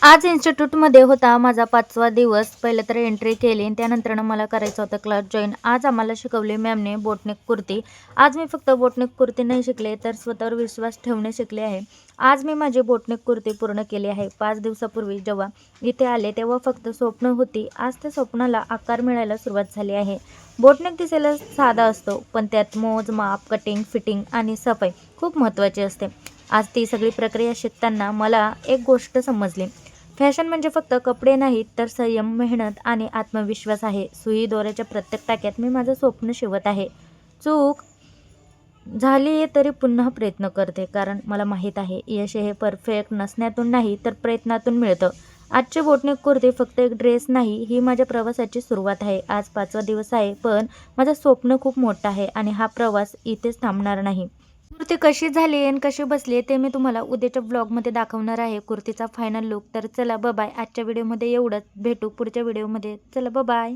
आज इन्स्टिट्यूटमध्ये होता माझा 5वा दिवस. पहिलं तर एंट्री केली आणि त्यानंतरनं मला करायचं होतं क्लास जॉइन. आज आम्हाला शिकवली मॅमने बोटनेक कुर्ती. आज मी फक्त बोटनेक कुर्ती नाही शिकले, तर स्वतःवर विश्वास ठेवणे शिकले आहे. आज मी माझी बोटनेक कुर्ती पूर्ण केली आहे. 5 दिवसापूर्वी जेव्हा इथे आले, तेव्हा फक्त स्वप्न होती. आज त्या स्वप्नाला आकार मिळायला सुरुवात झाली आहे. बोटनेक दिसायला साधा असतो, पण त्यात मोज, माप, कटिंग, फिटिंग आणि सफाई खूप महत्त्वाची असते. आज ती सगळी प्रक्रिया शिकताना मला एक गोष्ट समजली. फॅशन म्हणजे फक्त कपडे नाहीत, तर संयम, मेहनत आणि आत्मविश्वास आहे. सुई दोऱ्याच्या प्रत्येक टाक्यात मी माझं स्वप्न शिवत आहे. चूक झाली तरी पुन्हा प्रयत्न करते, कारण मला माहीत आहे यश हे परफेक्ट नसण्यातून नाही, तर प्रयत्नातून मिळतं. आजची बोटनेक कुर्ती फक्त एक ड्रेस नाही, ही माझ्या प्रवासाची सुरुवात आहे. आज 5वा दिवस आहे, पण माझं स्वप्न खूप मोठं आहे आणि हा प्रवास इथेच थांबणार नाही. कुर्ती कशी झाली आणि कशी बसली ते मी तुम्हाला उद्याच्या ब्लॉगमध्ये दाखवणार आहे. कुर्तीचा फायनल लुक. तर चला बाय. आजच्या व्हिडिओमध्ये एवढंच. भेटू पुढच्या व्हिडिओमध्ये. चला बाय.